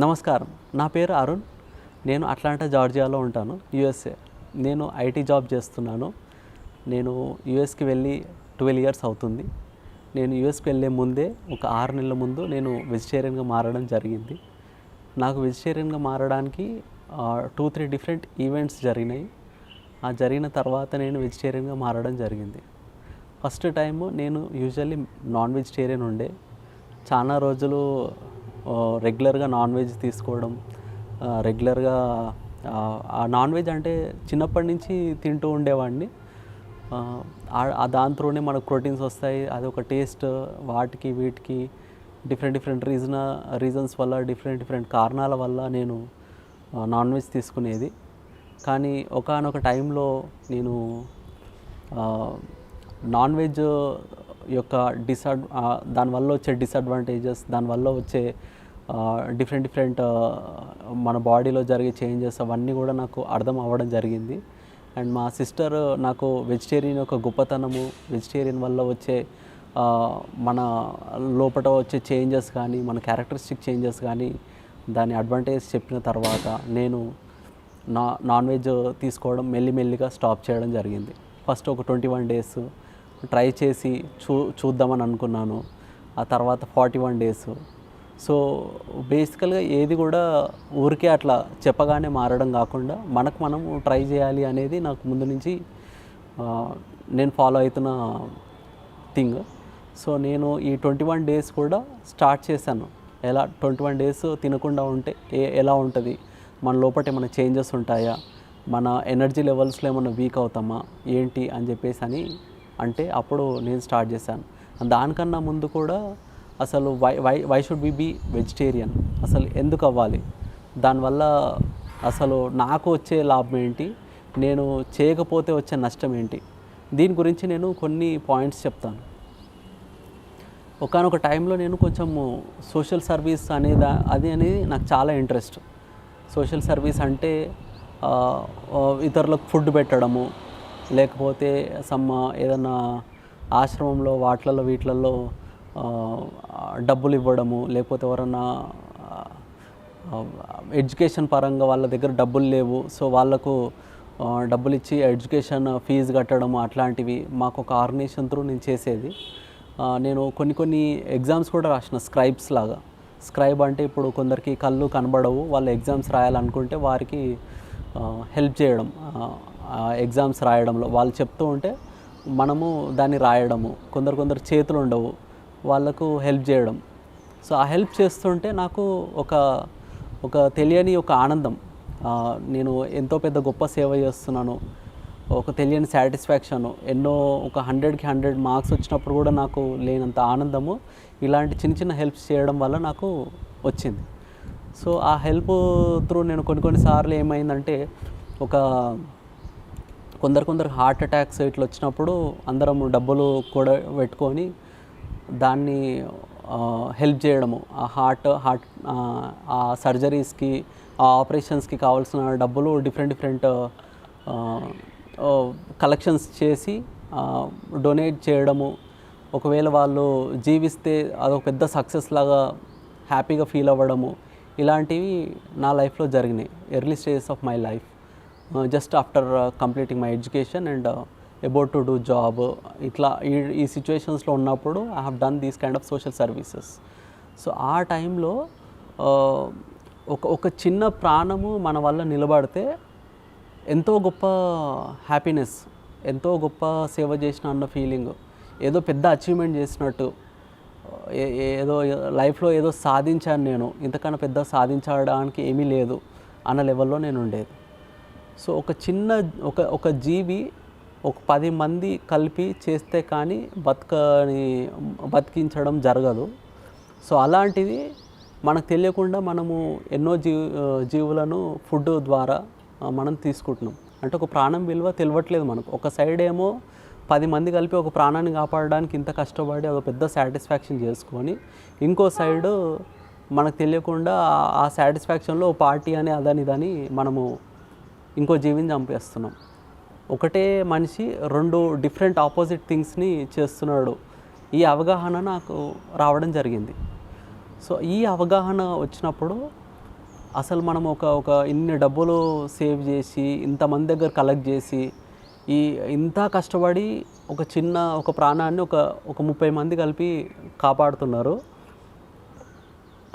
నమస్కారం. నా పేరు అరుణ్. నేను అట్లాంటా జార్జియాలో ఉంటాను, యూఎస్ఏ. నేను ఐటీ జాబ్ చేస్తున్నాను. నేను యూఎస్కి వెళ్ళి 12 ఇయర్స్ అవుతుంది. నేను యూఎస్కి వెళ్ళే ముందే ఒక 6 నెలల ముందు నేను వెజిటేరియన్గా మారడం జరిగింది. నాకు వెజిటేరియన్గా మారడానికి 2-3 డిఫరెంట్ ఈవెంట్స్ జరిగినాయి. ఆ జరిగిన తర్వాత నేను వెజిటేరియన్గా మారడం జరిగింది. ఫస్ట్ టైము నేను యూజువల్లీ నాన్ వెజిటేరియన్ ఉండే. చాలా రోజులు రెగ్యులర్గా నాన్ వెజ్ తీసుకోవడం, రెగ్యులర్గా ఆ నాన్ వెజ్ అంటే చిన్నప్పటి నుంచి తింటూ ఉండేవాడిని. దాని త్రూనే మనకు ప్రోటీన్స్ వస్తాయి, అదొక టేస్ట్. వాటికి వీటికి డిఫరెంట్ రీజన్స్ వల్ల, డిఫరెంట్ కారణాల వల్ల నేను నాన్ వెజ్ తీసుకునేది. కానీ ఒకానొక టైంలో నేను నాన్ వెజ్ యొక్క దానివల్ల వచ్చే డిసడ్వాంటేజెస్, దానివల్ల వచ్చే డిఫరెంట్ మన బాడీలో జరిగే చేంజెస్ అవన్నీ కూడా నాకు అర్థం అవ్వడం జరిగింది. అండ్ మా సిస్టర్ నాకు వెజిటేరియన్ యొక్క గొప్పతనము, వెజిటేరియన్ వల్ల వచ్చే మన లోపల వచ్చే చేంజెస్ కానీ, మన క్యారెక్టరిస్టిక్ చేంజెస్ కానీ, దాని అడ్వాంటేజ్ చెప్పిన తర్వాత నేను నాన్ వెజ్ తీసుకోవడం మెల్లిమెల్లిగా స్టాప్ చేయడం జరిగింది. ఫస్ట్ ఒక 21 డేస్ ట్రై చేసి చూద్దామని అనుకున్నాను. ఆ తర్వాత 41 డేస్. సో బేసికల్గా ఏది కూడా ఊరికే అట్లా చెప్పగానే మారడం కాకుండా మనకు మనం ట్రై చేయాలి అనేది నాకు ముందు నుంచి నేను ఫాలో అవుతున్న థింగ్. సో నేను ఈ 21 డేస్ కూడా స్టార్ట్ చేశాను. ఎలా 21 డేస్ తినకుండా ఉంటే ఎలా ఉంటుంది, మన లోపల ఏమైనా చేంజెస్ ఉంటాయా, మన ఎనర్జీ లెవెల్స్లో ఏమైనా వీక్ అవుతామా ఏంటి అని చెప్పేసి అంటే అప్పుడు నేను స్టార్ట్ చేశాను. దానికన్నా ముందు కూడా అసలు వై షుడ్ బి వెజిటేరియన్, అసలు ఎందుకు అవ్వాలి, దానివల్ల అసలు నాకు వచ్చే లాభం ఏంటి, నేను చేయకపోతే వచ్చే నష్టం ఏంటి, దీని గురించి నేను కొన్ని పాయింట్స్ చెప్తాను. ఒకానొక టైంలో నేను కొంచెము సోషల్ సర్వీస్ అనేది నాకు చాలా ఇంట్రెస్ట్. సోషల్ సర్వీస్ అంటే ఇతరులకు ఫుడ్ పెట్టడము, లేకపోతే ఏదన్నా ఆశ్రమంలో వీటిలలో డబ్బులు ఇవ్వడము, లేకపోతే ఎవరన్నా ఎడ్యుకేషన్ పరంగా వాళ్ళ దగ్గర డబ్బులు లేవు, సో వాళ్ళకు డబ్బులు ఇచ్చి ఎడ్యుకేషన్ ఫీజు కట్టడము, అట్లాంటివి మాకు ఒక ఆర్గనైజేషన్ త్రూ నేను చేసేది. నేను కొన్ని ఎగ్జామ్స్ కూడా రాసిన, స్క్రైబ్స్ లాగా. స్క్రైబ్ అంటే ఇప్పుడు కొందరికి కళ్ళు కనబడవు, వాళ్ళు ఎగ్జామ్స్ రాయాలనుకుంటే వారికి హెల్ప్ చేయడం, ఎగ్జామ్స్ రాయడంలో వాళ్ళు చెప్తూ ఉంటే మనము దాన్ని రాయడము. కొందరు చేతులు ఉండవు, వాళ్ళకు హెల్ప్ చేయడం. సో ఆ హెల్ప్ చేస్తుంటే నాకు ఒక తెలియని ఒక ఆనందం, నేను ఎంతో పెద్ద గొప్ప సేవ చేస్తున్నాను, ఒక తెలియని సాటిస్ఫాక్షను. ఒక 100కి 100 మార్క్స్ వచ్చినప్పుడు కూడా నాకు లేనంత ఆనందము ఇలాంటి చిన్న హెల్ప్స్ చేయడం వల్ల నాకు వచ్చింది. సో ఆ హెల్ప్ త్రూ నేను కొన్నిసార్లు ఏమైందంటే, కొందరు హార్ట్ అటాక్స్ ఇట్లా వచ్చినప్పుడు అందరం డబ్బులు కూడా పెట్టుకొని దాన్ని హెల్ప్ చేయడము, ఆ హార్ట్ ఆ సర్జరీస్కి, ఆ ఆపరేషన్స్కి కావాల్సిన డబ్బులు డిఫరెంట్ కలెక్షన్స్ చేసి డొనేట్ చేయడము. ఒకవేళ వాళ్ళు జీవిస్తే అదొక పెద్ద సక్సెస్ లాగా హ్యాపీగా ఫీల్ అవ్వడము, ఇలాంటివి నా లైఫ్లో జరిగినాయి. Early stages of my life, just after completing my education and about to do job. ఇట్లా ఈ సిచ్యువేషన్స్లో ఉన్నప్పుడు I have done these kind of social services. So ఆ టైంలో ఒక చిన్న ప్రాణము మన వల్ల నిలబడితే ఎంతో గొప్ప హ్యాపీనెస్, ఎంతో గొప్ప సేవ చేసిన అన్న ఫీలింగ్, ఏదో పెద్ద అచీవ్మెంట్ చేసినట్టు, ఏదో లైఫ్లో ఏదో సాధించాను నేను, ఇంతకన్నా పెద్ద సాధించడానికి ఏమీ లేదు అన్న లెవెల్లో నేను ఉండేది. సో ఒక జీవి ఒక 10 మంది కలిపి చేస్తే కానీ బతికించడం జరగదు. సో అలాంటిది మనకు తెలియకుండా మనము ఎన్నో జీవులను ఫుడ్ ద్వారా మనం తీసుకుంటున్నాం. అంటే ఒక ప్రాణం విలువ తెలియట్లేదు మనకు. ఒక సైడ్ ఏమో 10 మంది కలిపి ఒక ప్రాణాన్ని కాపాడడానికి ఇంత కష్టపడి ఒక పెద్ద సాటిస్ఫాక్షన్ చేసుకొని, ఇంకో సైడు మనకు తెలియకుండా ఆ సాటిస్ఫాక్షన్లో పార్టీ అని అదని మనము ఇంకో జీవిని చంపేస్తున్నాం. ఒకటే మనిషి 2 డిఫరెంట్ ఆపోజిట్ థింగ్స్ని చేస్తున్నాడు. ఈ అవగాహన నాకు రావడం జరిగింది. సో ఈ అవగాహన వచ్చినప్పుడు అసలు మనం ఒక ఇన్ని డబ్బులు సేవ్ చేసి ఇంతమంది దగ్గర కలెక్ట్ చేసి ఇంత కష్టపడి ఒక ప్రాణాన్ని ఒక 30 మంది కలిపి కాపాడుతున్నారు.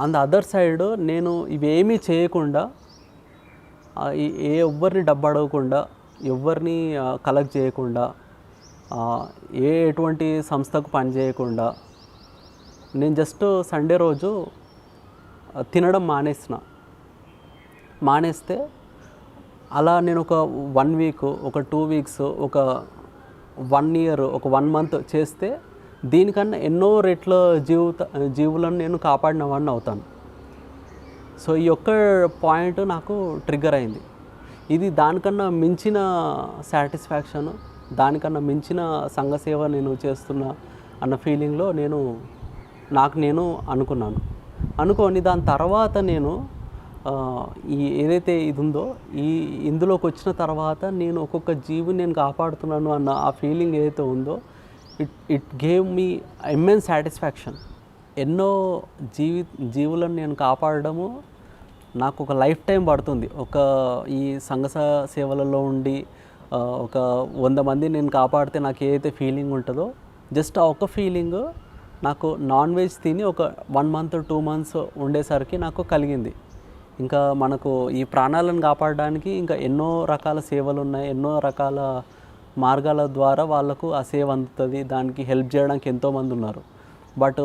ఆన్ ద అదర్ సైడ్ నేను ఇవేమీ చేయకుండా ఎవ్వరిని డబ్బు అడగకుండా, ఎవ్వరిని కలెక్ట్ చేయకుండా, ఎటువంటి సంస్థకు పని చేయకుండా నేను జస్ట్ సండే రోజు తినడం మానేస్తే అలా నేను ఒక 1 వీక్, ఒక 2 వీక్స్, ఒక 1 ఇయర్, ఒక 1 మంత్ చేస్తే దీనికన్నా ఎన్నో రెట్ల జీవులను నేను కాపాడిన వాడిని అవుతాను. సో ఈ ఒక్క పాయింట్ నాకు ట్రిగ్గర్ అయింది. ఇది దానికన్నా మించిన సాటిస్ఫాక్షన్, దానికన్నా మించిన సంఘసేవ నేను చేస్తున్నా అన్న ఫీలింగ్లో నాకు నేను అనుకొని దాని తర్వాత నేను ఏదైతే ఇది ఉందో ఇందులోకి వచ్చిన తర్వాత నేను ఒక్కొక్క జీవిని నేను కాపాడుతున్నాను అన్న ఆ ఫీలింగ్ ఏదైతే ఉందో it gave me immense satisfaction. ఎన్నో జీవులను నేను కాపాడడము నాకు ఒక లైఫ్ టైం పడుతుంది. ఈ సంఘ సేవలలో ఉండి ఒక 100 మంది నేను కాపాడితే నాకు ఏదైతే ఫీలింగ్ ఉంటుందో జస్ట్ ఆ ఒక్క ఫీలింగ్ నాకు నాన్ వెజ్ తిని ఒక 1 మంత్ 2 మంత్స్ ఉండేసరికి నాకు కలిగింది. ఇంకా మనకు ఈ ప్రాణాలను కాపాడడానికి ఇంకా ఎన్నో రకాల సేవలు ఉన్నాయి, ఎన్నో రకాల మార్గాల ద్వారా వాళ్ళకు ఆ సేవ అందుతుంది, దానికి హెల్ప్ చేయడానికి ఎంతోమంది ఉన్నారు. బట్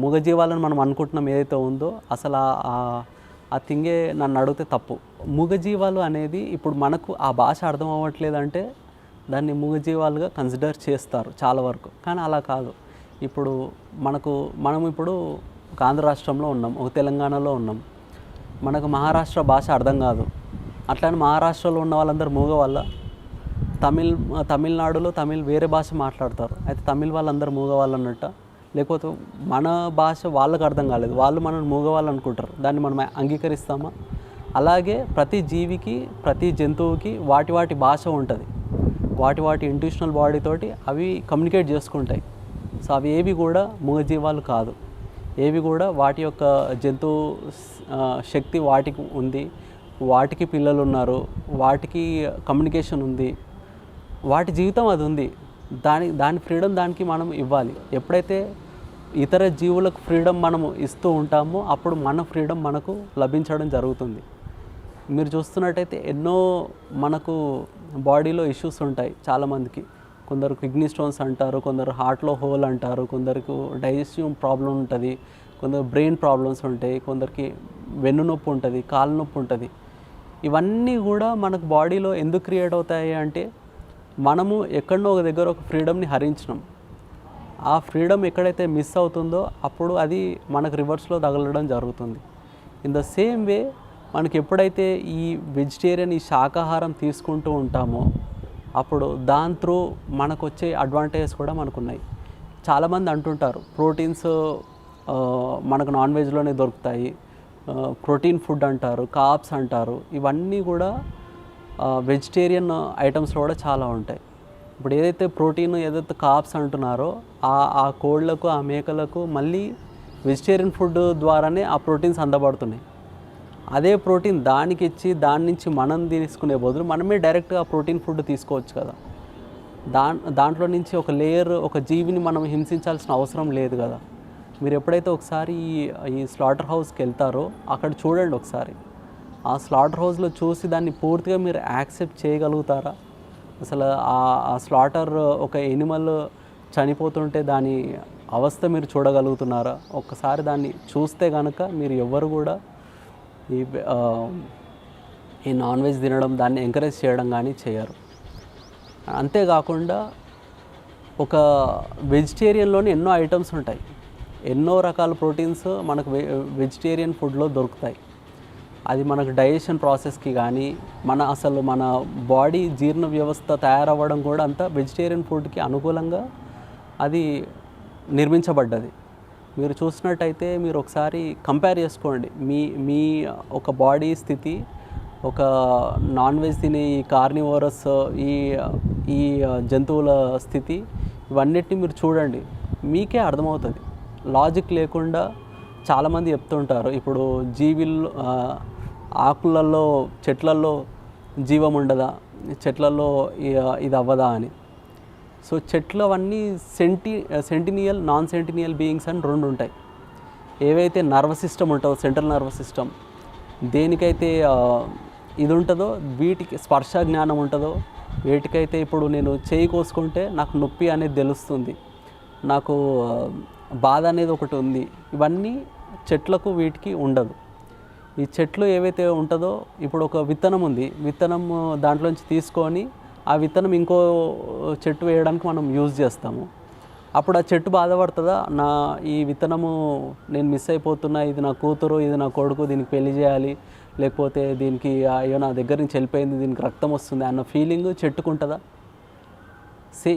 మూగజీవాలను మనం అనుకుంటున్నాం ఏదైతే ఉందో అసలు ఆ థింగే నన్ను అడిగితే తప్పు. మూగజీవాలు అనేది ఇప్పుడు మనకు ఆ భాష అర్థం అవ్వట్లేదంటే దాన్ని మూగజీవాలుగా కన్సిడర్ చేస్తారు చాలా వరకు, కానీ అలా కాదు. ఇప్పుడు మనం ఇప్పుడు ఒక ఆంధ్ర రాష్ట్రంలో ఉన్నాం, ఒక తెలంగాణలో ఉన్నాం, మనకు మహారాష్ట్ర భాష అర్థం కాదు. అట్లానే మహారాష్ట్రలో ఉన్న వాళ్ళందరూ మూగ వాళ్ళ, తమిళనాడులో వేరే భాష మాట్లాడతారు, అయితే తమిళ్ వాళ్ళందరూ మూగ వాళ్ళు అన్నట్ట, లేకపోతే మన భాష వాళ్ళకు అర్థం కాలేదు, వాళ్ళు మనల్ని మూగ వాళ్ళు అనుకుంటారు, దాన్ని మనం అంగీకరిస్తామా? అలాగే ప్రతి జీవికి, ప్రతి జంతువుకి వాటి భాష ఉంటుంది, వాటి ఇంట్యూషనల్ బాడీ తోటి అవి కమ్యూనికేట్ చేసుకుంటాయి. సో అవి ఏవి కూడా మూగజీవాలు కాదు, ఏవి కూడా వాటి యొక్క జంతువు శక్తి వాటికి ఉంది, వాటికి పిల్లలు ఉన్నారు, వాటికి కమ్యూనికేషన్ ఉంది, వాటి జీవితం అది ఉంది. దాని ఫ్రీడమ్ దానికి మనం ఇవ్వాలి. ఎప్పుడైతే ఇతర జీవులకు ఫ్రీడమ్ మనము ఇస్తూ ఉంటామో అప్పుడు మన ఫ్రీడమ్ మనకు లభించడం జరుగుతుంది. మీరు చూస్తున్నట్టయితే ఎన్నో మనకు బాడీలో ఇష్యూస్ ఉంటాయి చాలామందికి. కొందరు కిడ్నీ స్టోన్స్ అంటారు, కొందరు హార్ట్లో హోల్ అంటారు, కొందరికి డైజెస్టివ్ ప్రాబ్లం ఉంటుంది, కొందరు బ్రెయిన్ ప్రాబ్లమ్స్ ఉంటాయి, కొందరికి వెన్ను నొప్పి ఉంటుంది, కాలు నొప్పి ఉంటుంది. ఇవన్నీ కూడా మనకు బాడీలో ఎందుకు క్రియేట్ అవుతాయి అంటే మనము ఎక్కడో ఒక దగ్గర ఒక ఫ్రీడమ్ని హరించినాం. ఆ ఫ్రీడమ్ ఎక్కడైతే మిస్ అవుతుందో అప్పుడు అది మనకు రివర్స్లో తగలడం జరుగుతుంది. ఇన్ ద సేమ్ వే మనకి ఎప్పుడైతే ఈ వెజిటేరియన్, ఈ శాకాహారం తీసుకుంటూ ఉంటామో అప్పుడు దాని త్రూ మనకు వచ్చే అడ్వాంటేజెస్ కూడా మనకున్నాయి. చాలామంది అంటుంటారు ప్రోటీన్స్ మనకు నాన్ వెజ్లోనే దొరుకుతాయి, ప్రోటీన్ ఫుడ్ అంటారు, కార్బ్స్ అంటారు. ఇవన్నీ కూడా వెజిటేరియన్ ఐటమ్స్లో కూడా చాలా ఉంటాయి. ఇప్పుడు ఏదైతే ప్రోటీన్, ఏదైతే కార్బ్స్ అంటున్నారో ఆ కోళ్ళకు, ఆ మేకలకు మళ్ళీ వెజిటేరియన్ ఫుడ్ ద్వారానే ఆ ప్రోటీన్స్ అందబడుతున్నాయి. అదే ప్రోటీన్ దానికి ఇచ్చి దాని నుంచి మనం తీసుకునే బదులు మనమే డైరెక్ట్గా ప్రోటీన్ ఫుడ్ తీసుకోవచ్చు కదా. దాంట్లో నుంచి ఒక లేయర్, ఒక జీవిని మనం హింసించాల్సిన అవసరం లేదు కదా. మీరు ఎప్పుడైతే ఒకసారి ఈ స్లాటర్ హౌస్కి వెళ్తారో అక్కడ చూడండి ఒకసారి. ఆ స్లాటర్ హౌస్లో చూసి దాన్ని పూర్తిగా మీరు యాక్సెప్ట్ చేయగలుగుతారా? అసలు ఆ స్లాటర్ ఒక ఎనిమల్ చనిపోతుంటే దాని అవస్థ మీరు చూడగలుగుతున్నారా? ఒక్కసారి దాన్ని చూస్తే కనుక మీరు ఎవ్వరు కూడా ఈ నాన్ వెజ్ తినడం, దాన్ని ఎంకరేజ్ చేయడం కానీ చేయరు. అంతేకాకుండా ఒక వెజిటేరియన్లోనే ఎన్నో ఐటమ్స్ ఉంటాయి, ఎన్నో రకాల ప్రోటీన్స్ మనకు వెజిటేరియన్ ఫుడ్లో దొరుకుతాయి. అది మనకు డైజెషన్ ప్రాసెస్కి కానీ మన బాడీ జీర్ణ వ్యవస్థ తయారవ్వడం కూడా అంతా వెజిటేరియన్ ఫుడ్కి అనుకూలంగా అది నిర్మించబడ్డది. మీరు చూసినట్టయితే మీరు ఒకసారి కంపేర్ చేసుకోండి మీ ఒక బాడీ స్థితి, ఒక నాన్ వెజ్ తినే ఈ కార్నివోరస్ ఈ జంతువుల స్థితి, ఇవన్నిటిని మీరు చూడండి, మీకే అర్థమవుతుంది. లాజిక్ లేకుండా చాలామంది చెప్తుంటారు ఇప్పుడు ఆకులలో చెట్లలో జీవం ఉండదా, చెట్లలో ఇది అవ్వదా అని. సో చెట్లు అవన్నీ సెంటినియల్ నాన్ సెంటినియల్ బీయింగ్స్ అని రెండు ఉంటాయి. ఏవైతే నర్వస్ సిస్టమ్ ఉంటుందో, సెంట్రల్ నర్వస్ సిస్టమ్, దేనికైతే ఇది ఉంటుందో, వీటికి స్పర్శ జ్ఞానం ఉంటుందో, వీటికైతే ఇప్పుడు నేను చేయి కోసుకుంటే నాకు నొప్పి అనేది తెలుస్తుంది, నాకు బాధ అనేది ఒకటి ఉంది. ఇవన్నీ చెట్లకు వీటికి ఉండదు. ఈ చెట్లు ఏవైతే ఉంటుందో, ఇప్పుడు ఒక విత్తనం ఉంది, విత్తనం దాంట్లోంచి తీసుకొని ఆ విత్తనం ఇంకో చెట్టు వేయడానికి మనం యూజ్ చేస్తాము. అప్పుడు ఆ చెట్టు బాధపడుతుందా, ఈ విత్తనము నేను మిస్ అయిపోతున్నా, ఇది నా కూతురు, ఇది నా కొడుకు, దీనికి పెళ్లి చేయాలి, లేకపోతే దీనికి అయ్యో నా దగ్గర నుంచి వెళ్ళిపోయింది, దీనికి రక్తం వస్తుంది అన్న ఫీలింగ్ చెట్టుకుంటుందా?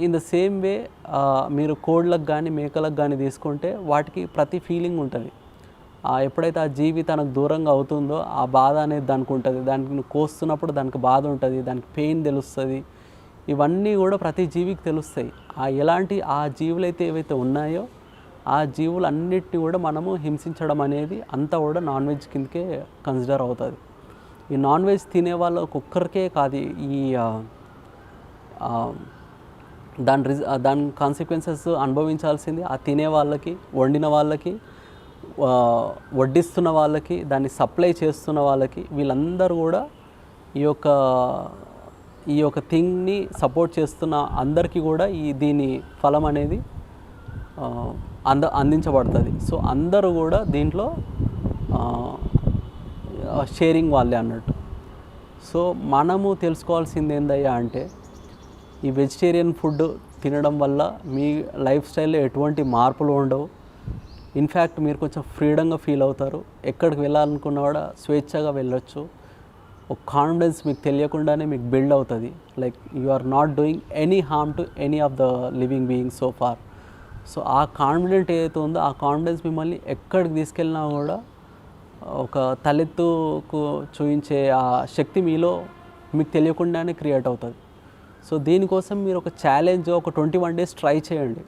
ఇన్ ద సేమ్ వే మీరు కోళ్ళకు కానీ మేకలకు కానీ తీసుకుంటే వాటికి ప్రతి ఫీలింగ్ ఉంటుంది. ఎప్పుడైతే ఆ జీవి తనకు దూరంగా అవుతుందో ఆ బాధ అనేది దానికి ఉంటుంది. దానికి కోస్తున్నప్పుడు దానికి బాధ ఉంటుంది, దానికి పెయిన్ తెలుస్తుంది. ఇవన్నీ కూడా ప్రతి జీవికి తెలుస్తాయి. ఆ జీవులు అయితే ఏవైతే ఉన్నాయో ఆ జీవులన్నిటిని కూడా మనము హింసించడం అనేది అంతా కూడా నాన్ వెజ్ కిందకే కన్సిడర్ అవుతుంది. ఈ నాన్ వెజ్ తినే వాళ్ళ ఒక్కరికే కాదు ఈ దాని కాన్సిక్వెన్సెస్ అనుభవించాల్సింది ఆ తినే వాళ్ళకి, వండిన వాళ్ళకి, వడ్డిస్తున్న వాళ్ళకి, దాన్ని సప్లై చేస్తున్న వాళ్ళకి, వీళ్ళందరూ కూడా ఈ యొక్క థింగ్ని సపోర్ట్ చేస్తున్న అందరికీ కూడా దీని ఫలం అనేది అందించబడుతుంది. సో అందరూ కూడా దీంట్లో షేరింగ్ వాళ్ళే అన్నట్టు. సో మనము తెలుసుకోవాల్సింది ఏందయ్యా అంటే, ఈ వెజిటేరియన్ ఫుడ్ తినడం వల్ల మీ లైఫ్ స్టైల్లో ఎటువంటి మార్పులు ఉండవు. ఇన్ఫ్యాక్ట్ మీరు కొంచెం ఫ్రీడంగా ఫీల్ అవుతారు. ఎక్కడికి వెళ్ళాలనుకున్నా కూడా స్వేచ్ఛగా వెళ్ళొచ్చు. ఒక కాన్ఫిడెన్స్ మీకు తెలియకుండానే మీకు బిల్డ్ అవుతుంది. Like you are not doing any harm to any of the living beings so far. So ఆ కాన్ఫిడెంట్ ఏదైతే ఉందో ఆ కాన్ఫిడెన్స్ మిమ్మల్ని ఎక్కడికి తీసుకెళ్ళినా కూడా ఒక తలెత్తుకు చూపించే ఆ శక్తి మీలో మీకు తెలియకుండానే క్రియేట్ అవుతుంది. సో దీనికోసం మీరు ఒక ఛాలెంజ్ ఒక 21 days ట్రై చేయండి.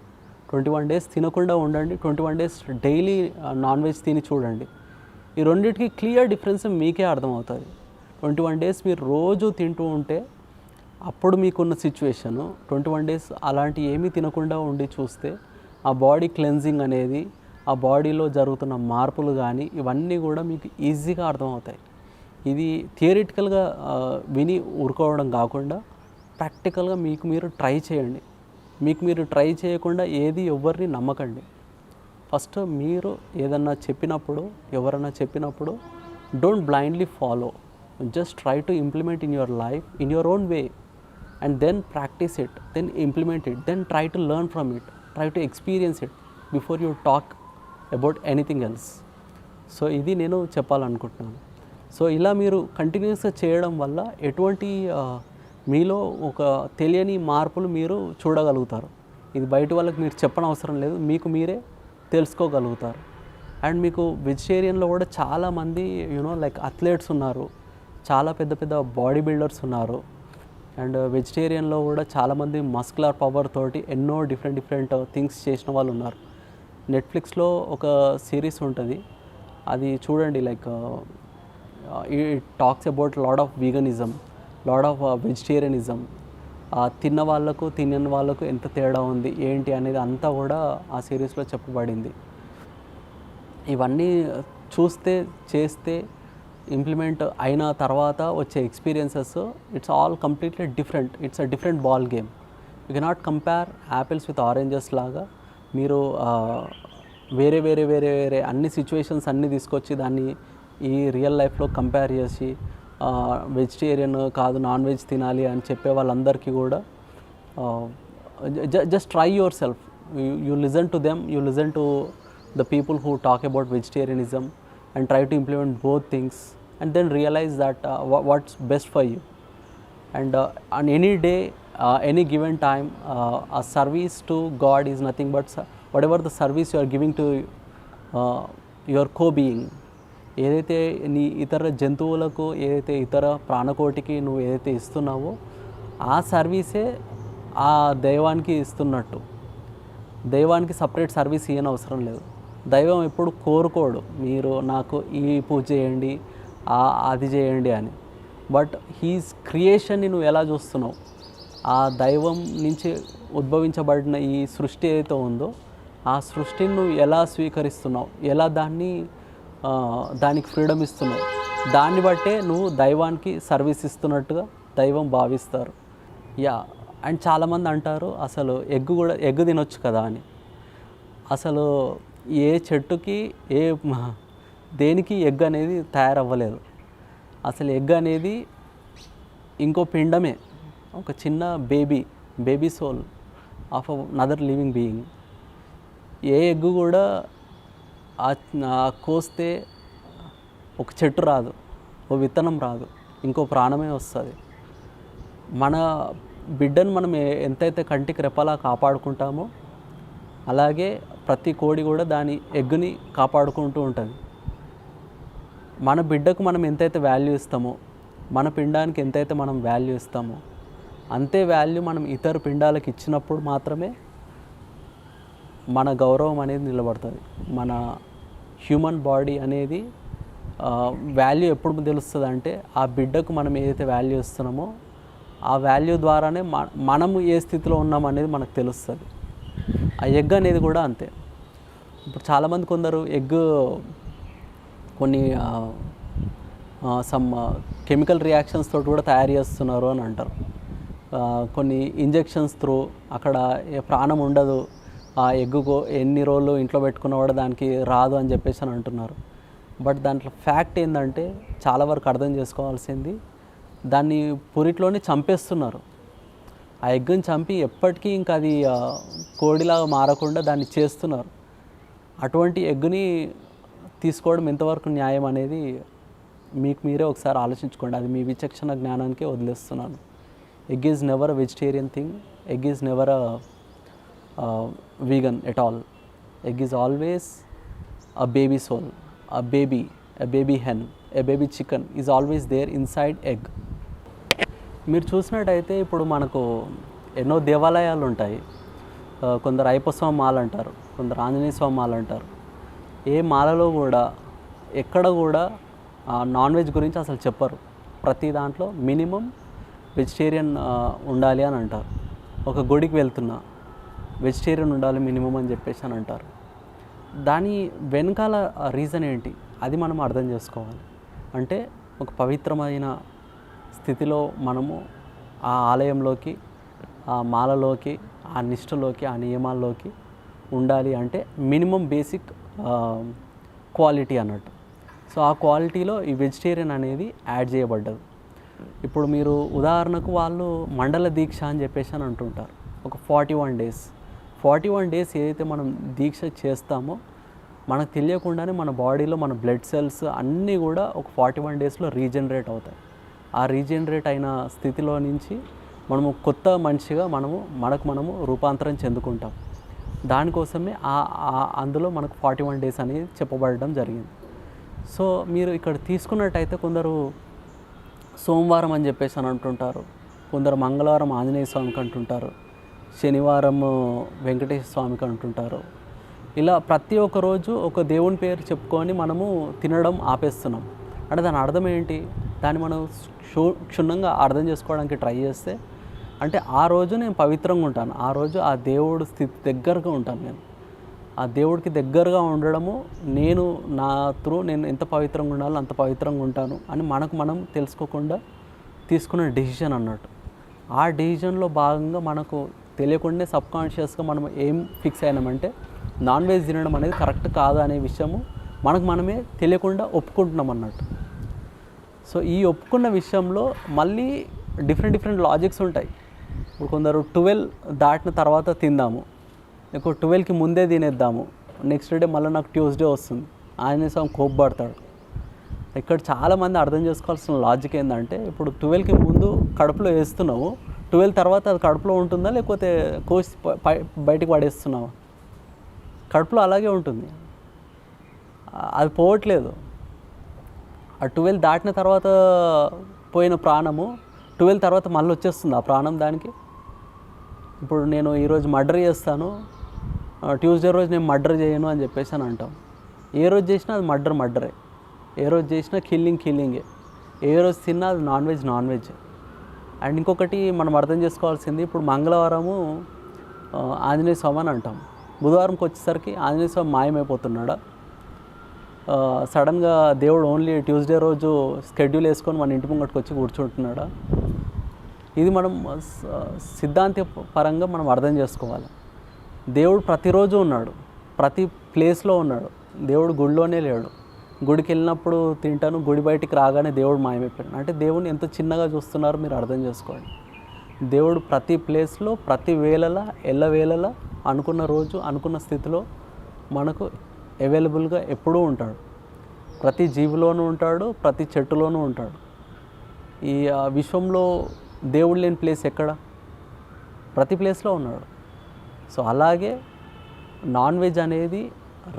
21 days తినకుండా ఉండండి. 21 days డైలీ నాన్ వెజ్ తిని చూడండి. ఈ రెండింటికి క్లియర్ డిఫరెన్స్ మీకే అర్థమవుతుంది. 21 days మీరు రోజు తింటూ ఉంటే అప్పుడు మీకున్న సిచ్యువేషను 21 days అలాంటి ఏమీ తినకుండా ఉండి చూస్తే ఆ బాడీ క్లెన్జింగ్ అనేది, ఆ బాడీలో జరుగుతున్న మార్పులు కానీ ఇవన్నీ కూడా మీకు ఈజీగా అర్థమవుతాయి. ఇది థియరిటికల్గా విని ఊరుకోవడం కాకుండా ప్రాక్టికల్గా మీకు మీరు ట్రై చేయండి. మీకు మీరు ట్రై చేయకుండా ఏది ఎవరిని నమ్మకండి. ఫస్ట్ మీరు ఏదన్నా చెప్పినప్పుడు, ఎవరన్నా చెప్పినప్పుడు don't blindly follow. Just try to implement in your life in your own way and then practice it, then implement it, then try to learn from it, try to experience it before you talk about anything else. So ఇది నేను చెప్పాలనుకుంటున్నాను. So ఇలా మీరు కంటిన్యూస్గా చేయడం వల్ల ఎటువంటి మీలో ఒక తెలియని మార్పులు మీరు చూడగలుగుతారు. ఇది బయట వాళ్ళకి మీరు చెప్పనవసరం లేదు, మీకు మీరే తెలుసుకోగలుగుతారు. అండ్ మీకు వెజిటేరియన్లో కూడా చాలామంది లైక్ అథ్లెట్స్ ఉన్నారు, చాలా పెద్ద పెద్ద బాడీ బిల్డర్స్ ఉన్నారు. అండ్ వెజిటేరియన్లో కూడా చాలామంది మస్కులర్ పవర్ తోటి ఎన్నో డిఫరెంట్ థింగ్స్ చేసిన వాళ్ళు ఉన్నారు. నెట్ఫ్లిక్స్లో ఒక సిరీస్ ఉంటుంది, అది చూడండి. Like it talks about lot of veganism, lot of vegetarianism. తిన్న వాళ్ళకు తినని వాళ్ళకు ఎంత తేడా ఉంది ఏంటి అనేది అంతా కూడా ఆ సిరీస్లో చెప్పబడింది. ఇవన్నీ చూస్తే, చేస్తే, ఇంప్లిమెంట్ అయిన తర్వాత వచ్చే experiences it's all completely different. It's a different ball game. You cannot compare apples with oranges లాగా. మీరు వేరే వేరే వేరే వేరే అన్ని సిచ్యువేషన్స్ అన్నీ తీసుకొచ్చి దాన్ని ఈ రియల్ లైఫ్లో కంపేర్ చేసి వెజిటేరియన్ కాదు నాన్ వెజ్ తినాలి అని చెప్పే వాళ్ళందరికీ కూడా just try your self. You listen to them, you listen to the people who talk about vegetarianism and try to implement both things and then realize that what's best for you. And on any day, any given time, a service to God is nothing but whatever the service you are giving to your co-being. ఏదైతే నీ ఇతర జంతువులకు, ఏదైతే ఇతర ప్రాణకోటికి నువ్వు ఏదైతే ఇస్తున్నావో ఆ సర్వీసే ఆ దైవానికి ఇస్తున్నట్టు. దైవానికి సపరేట్ సర్వీస్ ఇవ్వని అవసరం లేదు. దైవం ఎప్పుడు కోరుకోడు మీరు నాకు ఈ పూజ చేయండి అది చేయండి అని. బట్ హీస్ క్రియేషన్ని నువ్వు ఎలా చూస్తున్నావు, ఆ దైవం నుంచి ఉద్భవించబడిన ఈ సృష్టి ఏదైతే ఉందో ఆ సృష్టిని నువ్వు ఎలా స్వీకరిస్తున్నావు, ఎలా దానికి ఫ్రీడమ్ ఇస్తున్నావు, దాన్ని బట్టే నువ్వు దైవానికి సర్వీస్ ఇస్తున్నట్టుగా దైవం భావిస్తారు. అండ్ చాలామంది అంటారు అసలు ఎగ్గు తినొచ్చు కదా అని. అసలు ఏ చెట్టుకి దేనికి ఎగ్ అనేది తయారవ్వలేదు. అసలు ఎగ్ అనేది ఇంకో పిండమే, ఒక చిన్న baby soul of another living being. ఏ ఎగ్గు కూడా కోస్తే ఒక చెట్టు రాదు, ఓ విత్తనం రాదు, ఇంకో ప్రాణమే వస్తుంది. మన బిడ్డను మనం ఎంతైతే కంటికి రెప్పలా కాపాడుకుంటామో అలాగే ప్రతి కోడి కూడా దాని ఎగ్గుని కాపాడుకుంటూ ఉంటుంది. మన బిడ్డకు మనం ఎంతైతే వాల్యూ ఇస్తామో, మన పిండానికి ఎంతైతే మనం వాల్యూ ఇస్తామో అంతే వాల్యూ మనం ఇతర పిండాలకు ఇచ్చినప్పుడు మాత్రమే మన గౌరవం అనేది నిలబడుతుంది. మన హ్యూమన్ బాడీ అనేది వాల్యూ ఎప్పుడు తెలుస్తుంది అంటే ఆ బిడ్డకు మనం ఏదైతే వాల్యూ ఇస్తున్నామో ఆ వాల్యూ ద్వారానే మనము ఏ స్థితిలో ఉన్నాం అనేది మనకు తెలుస్తుంది. ఆ ఎగ్ అనేది కూడా అంతే. ఇప్పుడు చాలామంది కొందరు ఎగ్ కొన్ని సమ్ కెమికల్ రియాక్షన్స్ తోటి కూడా తయారు చేస్తున్నారు అని అంటారు. కొన్ని ఇంజెక్షన్స్ త్రూ అక్కడ ప్రాణం ఉండదు, ఆ ఎగ్గుకు ఎన్ని రోజులు ఇంట్లో పెట్టుకున్నా కూడా దానికి రాదు అని చెప్పేసి అని అంటున్నారు. బట్ దాంట్లో ఫ్యాక్ట్ ఏంటంటే చాలా వరకు అర్థం చేసుకోవాల్సింది, దాన్ని పురిట్లోనే చంపేస్తున్నారు. ఆ ఎగ్గుని చంపి ఎప్పటికీ ఇంకా అది కోడిలాగా మారకుండా దాన్ని చేస్తున్నారు. అటువంటి ఎగ్గుని తీసుకోవడం ఎంతవరకు న్యాయం అనేది మీకు మీరే ఒకసారి ఆలోచించుకోండి. అది మీ విచక్షణ జ్ఞానానికే వదిలేస్తున్నాను. Egg is never a vegetarian thing, egg is never a vegan at all. Egg is always a baby soul, a baby hen, a baby chicken is always there inside egg. మీరు చూసినట్టయితే ఇప్పుడు మనకు ఎన్నో దేవాలయాలు ఉంటాయి. కొందరు అయ్యప్ప స్వామి మాల అంటారు, కొందరు ఆంజనేయ స్వామి మాల అంటారు. ఏ మాలలో కూడా ఎక్కడ కూడా నాన్ వెజ్ గురించి అసలు చెప్పరు. ప్రతి దాంట్లో మినిమం వెజిటేరియన్ ఉండాలి అని అంటారు. ఒక గుడికి వెళ్తున్నా వెజిటేరియన్ ఉండాలి మినిమం అని చెప్పేసి అని అంటారు. దాని వెనకాల రీజన్ ఏంటి అది మనం అర్థం చేసుకోవాలి. అంటే ఒక పవిత్రమైన స్థితిలో మనము ఆ ఆలయంలోకి, ఆ మాలలోకి, ఆ నిష్ఠలోకి, ఆ నియమాల్లోకి ఉండాలి అంటే మినిమం బేసిక్ క్వాలిటీ అన్నట్టు. సో ఆ క్వాలిటీలో ఈ వెజిటేరియన్ అనేది యాడ్ చేయబడ్డది. ఇప్పుడు మీరు ఉదాహరణకు వాళ్ళు మండల దీక్ష అని చెప్పేసి అని అంటుంటారు. ఒక 41 days ఏదైతే మనం దీక్ష చేస్తామో మనకు తెలియకుండానే మన బాడీలో మన బ్లడ్ సెల్స్ అన్నీ కూడా ఒక 41 daysలో రీజనరేట్ అవుతాయి. ఆ రీజనరేట్ అయిన స్థితిలో నుంచి మనము కొత్త మనిషిగా మనము రూపాంతరం చెందుకుంటాం. దానికోసమే అందులో మనకు 41 days అనేది చెప్పబడడం జరిగింది. సో మీరు ఇక్కడ తీసుకున్నట్టయితే కొందరు సోమవారం అని చెప్పేసి అని అంటుంటారు, కొందరు మంగళవారం ఆంజనేయ స్వామికి అంటుంటారు, శనివారం వెంకటేశ్వర స్వామికి అంటుంటారు. ఇలా ప్రతి ఒక్క రోజు ఒక దేవుని పేరు చెప్పుకొని మనము తినడం ఆపేస్తున్నాం. అంటే దాని అర్థం ఏంటి? దాన్ని మనం క్షుణ్ణంగా అర్థం చేసుకోవడానికి ట్రై చేస్తే అంటే ఆ రోజు నేను పవిత్రంగా ఉంటాను, ఆ రోజు ఆ దేవుడు స్థితి దగ్గరగా ఉంటాను. నేను ఆ దేవుడికి దగ్గరగా ఉండడము నేను నేను ఎంత పవిత్రంగా ఉండాలో అంత పవిత్రంగా ఉంటాను అని మనం తెలుసుకోకుండా తీసుకున్న డెసిషన్ అన్నట్టు. ఆ డెసిషన్లో భాగంగా మనకు తెలియకుండా సబ్కాన్షియస్గా మనం ఏం ఫిక్స్ అయినామంటే నాన్ వెజ్ తినడం అనేది కరెక్ట్ కాదు అనే విషయము మనమే తెలియకుండా ఒప్పుకుంటున్నాం అన్నట్టు. సో ఈ ఒప్పుకున్న విషయంలో మళ్ళీ డిఫరెంట్ లాజిక్స్ ఉంటాయి. ఇప్పుడు కొందరు 12 దాటిన తర్వాత తిందాము, లేకపోతే 12కి ముందే తినేద్దాము, నెక్స్ట్ డే మళ్ళీ నాకు ట్యూస్డే వస్తుంది, ఆంజనేయ స్వామి కోప్పడతాడు. ఇక్కడ చాలామంది అర్థం చేసుకోవాల్సిన లాజిక్ ఏంటంటే ఇప్పుడు 12కి ముందు కడుపులో వేస్తున్నావు, 12 తర్వాత అది కడుపులో ఉంటుందా లేకపోతే కోసి బయటికి పడేస్తున్నావా? కడుపులో అలాగే ఉంటుంది, అది పోవట్లేదు. ఆ 12 దాటిన తర్వాత పోయిన ప్రాణము 12 తర్వాత మళ్ళీ వచ్చేస్తుంది ఆ ప్రాణం దానికి. ఇప్పుడు నేను ఈరోజు మర్డర్ చేస్తాను, ట్యూస్డే రోజు నేను మర్డర్ చేయను అని చెప్పేసి అని అంటాం. ఏ రోజు చేసినా అది మర్డరే, ఏ రోజు చేసినా కిల్లింగే, ఏ రోజు తిన్నా అది నాన్ వెజ్. అండ్ ఇంకొకటి మనం అర్థం చేసుకోవాల్సింది, ఇప్పుడు మంగళవారము ఆంజనేయ స్వామి అని అంటాం, బుధవారంకి వచ్చేసరికి ఆంజనేయ స్వామి మాయమైపోతున్నాడా? సడన్గా దేవుడు ఓన్లీ ట్యూస్డే రోజు స్కెడ్యూల్ వేసుకొని మన ఇంటి ముంగట్టుకు వచ్చి కూర్చుంటున్నాడా? ఇది మనం సిద్ధాంత పరంగా మనం అర్థం చేసుకోవాలి. దేవుడు ప్రతిరోజు ఉన్నాడు, ప్రతి ప్లేస్లో ఉన్నాడు. దేవుడు గుడిలోనే లేడు. గుడికి వెళ్ళినప్పుడు తింటాను, గుడి బయటికి రాగానే దేవుడు మాయమైపోయాడు అంటే దేవుడిని ఎంత చిన్నగా చూస్తున్నారో మీరు అర్థం చేసుకోండి. దేవుడు ప్రతి ప్లేస్లో, ప్రతి వేళలా, ఎల్లవేళలా, అనుకున్న రోజు, అనుకున్న స్థితిలో మనకు అవైలబుల్గా ఎప్పుడూ ఉంటాడు. ప్రతి జీవిలోనూ ఉంటాడు, ప్రతి చెట్టులోనూ ఉంటాడు. ఈ విశ్వంలో దేవుడు లేని ప్లేస్ ఎక్కడ? ప్రతి ప్లేస్లో ఉన్నాడు. సో అలాగే నాన్ వెజ్ అనేది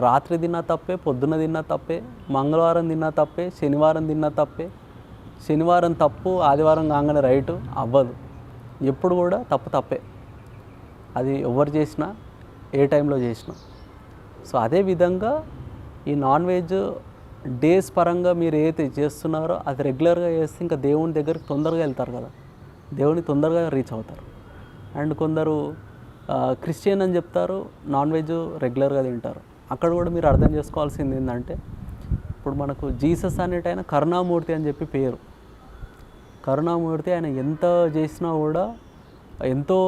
రాత్రి తిన్నా తప్పే, పొద్దున తిన్నా తప్పే, మంగళవారం తిన్నా తప్పే, శనివారం తిన్నా తప్పే. శనివారం తప్పు, ఆదివారం కాగానే రైటు అవ్వదు. ఎప్పుడు కూడా తప్పే, అది ఎవరు చేసినా, ఏ టైంలో చేసినా. సో అదేవిధంగా ఈ నాన్ వెజ్ డేస్ పరంగా మీరు ఏదైతే చేస్తున్నారో అది రెగ్యులర్గా చేస్తే ఇంకా దేవుని దగ్గరికి తొందరగా వెళ్తారు కదా, దేవుని తొందరగా రీచ్ అవుతారు. అండ్ కొందరు క్రిస్టియన్ అని చెప్తారు, నాన్ వెజ్ రెగ్యులర్గా తింటారు. అక్కడ కూడా మీరు అర్థం చేసుకోవాల్సింది ఏంటంటే, ఇప్పుడు మనకు జీసస్ అనేటైనా కరుణామూర్తి అని చెప్పి పేరు. కరుణామూర్తి, ఆయన ఎంత చేసినా కూడా ఎంతో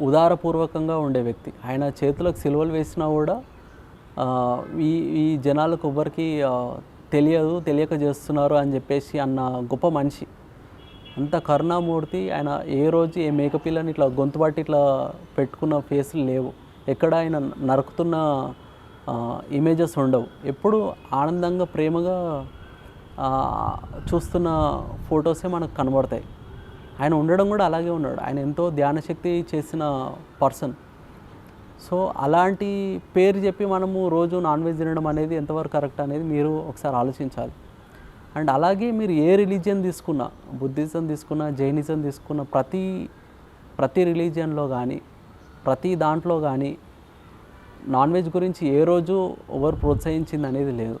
ఉదారపూర్వకంగా ఉండే వ్యక్తి. ఆయన చేతులకు సిలువలు వేసినా కూడా ఈ జనాలకు ఎవ్వరికి తెలియక చేస్తున్నారు అని చెప్పేసి అన్న గొప్ప మనిషి. అంత కరుణామూర్తి. ఆయన ఏ రోజు ఏ మేకపిల్లని ఇట్లా గొంతు పట్టి ఇట్లా పెట్టుకున్న ఫేస్లు లేవు. ఎక్కడ ఆయన నరుకుతున్న ఇమేజెస్ ఉండవు. ఎప్పుడు ఆనందంగా, ప్రేమగా చూస్తున్న ఫొటోసే మనకు కనబడతాయి. ఆయన ఉండడం కూడా అలాగే ఉన్నాడు. ఆయన ఎంతో ధ్యానశక్తి చేసిన పర్సన్. సో అలాంటి పేరు చెప్పి మనము రోజు నాన్ వెజ్ తినడం అనేది ఎంతవరకు కరెక్ట్ అనేది మీరు ఒకసారి ఆలోచించాలి. అండ్ అలాగే మీరు ఏ రిలీజియన్ తీసుకున్నా, బుద్ధిజం తీసుకున్నా, జైనిజం తీసుకున్న ప్రతి రిలీజియన్లో కానీ, ప్రతి దాంట్లో కానీ నాన్ వెజ్ గురించి ఏ రోజు ఎవరు ప్రోత్సహించింది అనేది లేదు.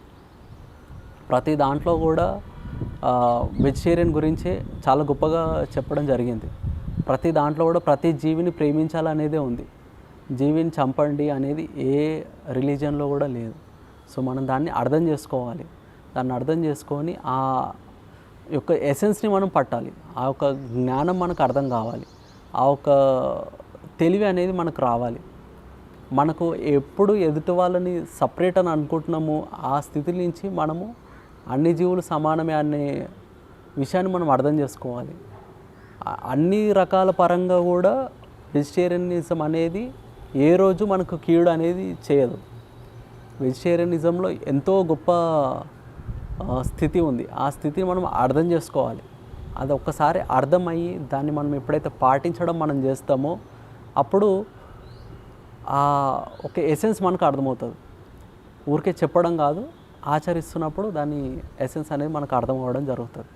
ప్రతి దాంట్లో కూడా వెజిటేరియన్ గురించే చాలా గొప్పగా చెప్పడం జరిగింది. ప్రతి దాంట్లో కూడా ప్రతి జీవిని ప్రేమించాలనేదే ఉంది. జీవిని చంపండి అనేది ఏ రిలీజియన్లో కూడా లేదు. సో మనం దాన్ని అర్థం చేసుకోవాలి. దాన్ని అర్థం చేసుకొని ఆ యొక్క ఎసెన్స్ని మనం పట్టాలి. ఆ యొక్క జ్ఞానం మనకు అర్థం కావాలి. ఆ యొక్క తెలివి అనేది మనకు రావాలి. మనకు ఎప్పుడు ఎదుటి వాళ్ళని సపరేట్ అని అనుకుంటున్నాము, ఆ స్థితి నుంచి మనము అన్ని జీవులు సమానమే అనే విషయాన్ని మనం అర్థం చేసుకోవాలి. అన్ని రకాల పరంగా కూడా వెజిటేరియనిజం అనేది ఏ రోజు మనకు కీడు అనేది చేయదు. వెజిటేరియనిజంలో ఎంతో గొప్ప స్థితి ఉంది. ఆ స్థితిని మనం అర్థం చేసుకోవాలి. అది ఒక్కసారి అర్థమయ్యి దాన్ని మనం ఎప్పుడైతే పాటించడం మనం చేస్తామో అప్పుడు ఒక ఎసెన్స్ మనకు అర్థమవుతుంది. ఊరికే చెప్పడం కాదు, ఆచరిస్తున్నప్పుడు దాని ఎసెన్స్ అనేది మనకు అర్థం అవ్వడం జరుగుతుంది.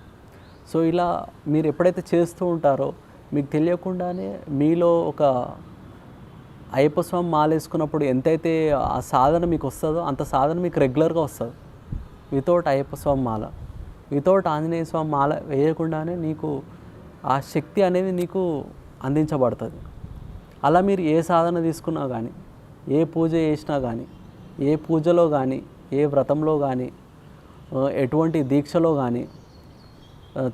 సో ఇలా మీరు ఎప్పుడైతే చేస్తూ ఉంటారో మీకు తెలియకుండానే మీలో ఒక అయ్యప్ప స్వామి మాల వేసుకున్నప్పుడు ఎంతైతే ఆ సాధన మీకు వస్తుందో అంత సాధన మీకు రెగ్యులర్గా వస్తుంది. వితౌట్ అయ్యప్ప స్వామి మాల, వితౌట్ ఆంజనేయ స్వామి మాల వేయకుండానే నీకు ఆ శక్తి అనేది నీకు అందించబడుతుంది. అలా మీరు ఏ సాధన తీసుకున్నా కానీ, ఏ పూజ చేసినా కానీ, ఏ పూజలో కానీ, ఏ వ్రతంలో కానీ, ఎటువంటి దీక్షలో కానీ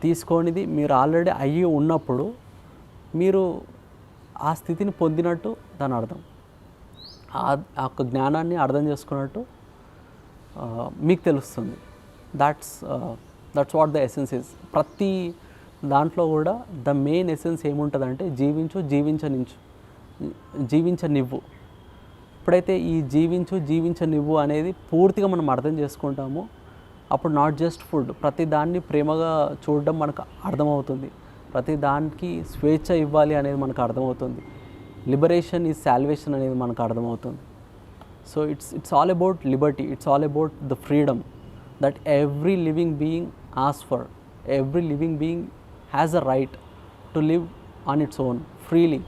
తీసుకొనిది మీరు ఆల్రెడీ అయ్యి ఉన్నప్పుడు మీరు ఆ స్థితిని పొందినట్టు దాని అర్థం. ఆ యొక్క జ్ఞానాన్ని అర్థం చేసుకున్నట్టు మీకు తెలుస్తుంది. That's what the essence is. ప్రతి దాంట్లో కూడా ద మెయిన్ ఎసెన్స్ ఏముంటుందంటే జీవించనివ్వు. ఎప్పుడైతే ఈ జీవించనివ్వు అనేది పూర్తిగా మనం అర్థం చేసుకుంటామో అప్పుడు నాట్ జస్ట్ ఫుడ్, ప్రతి దాన్ని ప్రేమగా చూడడం మనకు అర్థమవుతుంది. ప్రతి దానికి స్వేచ్ఛ ఇవ్వాలి అనేది మనకు అర్థమవుతుంది. లిబరేషన్ ఈజ్ సాల్వేషన్ అనేది మనకు అర్థమవుతుంది. So it's all about Liberty. It's all about the freedom that every living being ask for. Every living being has a right to live on its own freely.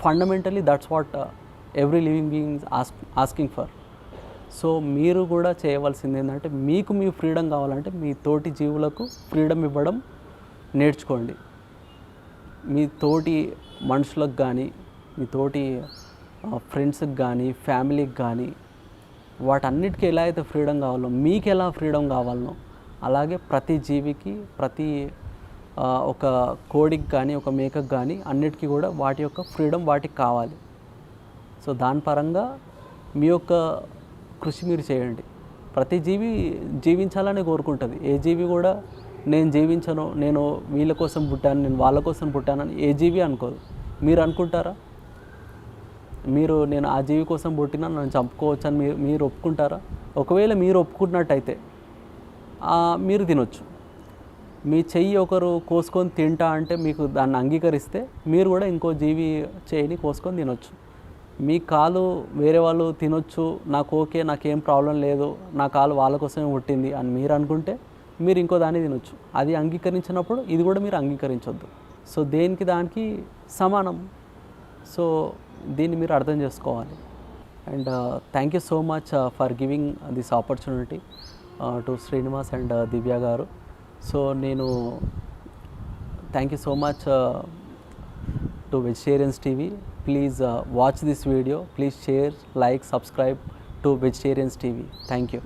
Fundamentally that's what every living being asking for. So మీరు కూడా చేయవలసింది ఏంటంటే, మీకు మీ freedom కావాలంటే మీ తోటి జీవులకు freedom ఇవ్వడం నేర్చుకోండి. మీ తోటి మనుషులకు కానీ, మీ తోటి ఫ్రెండ్స్కి కానీ, ఫ్యామిలీకి కానీ, వాటన్నిటికీ ఎలా అయితే ఫ్రీడమ్ కావాలో, మీకు ఎలా ఫ్రీడమ్ కావాలనో అలాగే ప్రతి జీవికి, ప్రతి ఒక కోడికి కానీ, ఒక మేకకు కానీ అన్నిటికీ కూడా వాటి యొక్క ఫ్రీడమ్ వాటికి కావాలి. సో దాని పరంగా మీ యొక్క కృషి మీరు చేయండి. ప్రతి జీవి జీవించాలని కోరుకుంటుంది. ఏ జీవి కూడా నేను జీవించను, నేను వీళ్ళ కోసం పుట్టాను, నేను వాళ్ళ కోసం పుట్టానని ఏ జీవి అనుకోదు. మీరు అనుకుంటారా? మీరు నేను ఆ జీవి కోసం పుట్టినా నన్ను చంపుకోవచ్చు అని మీరు ఒప్పుకుంటారా? ఒకవేళ మీరు ఒప్పుకున్నట్టయితే మీరు తినొచ్చు. మీ చెయ్యి ఒకరు కోసుకొని తింటా అంటే మీకు దాన్ని అంగీకరిస్తే మీరు కూడా ఇంకో జీవి చెయ్యిని కోసుకొని తినొచ్చు. మీ కాలు వేరే వాళ్ళు తినొచ్చు, నాకు ఓకే, నాకేం ప్రాబ్లం లేదు, నా కాలు వాళ్ళ కోసమే పుట్టింది అని మీరు అనుకుంటే మీరు ఇంకో దాన్ని తినొచ్చు. అది అంగీకరించినప్పుడు ఇది కూడా మీరు అంగీకరించొద్దు. సో దేనికి దానికి సమానం. సో దీన్ని మీరు అర్థం చేసుకోవాలి. And thank you so much for giving this opportunity to Srinivas and Divya garu. So నేను thank you so much to vegetarians TV. Please watch this video. Please share, like, subscribe to Vegetarians TV. Thank you.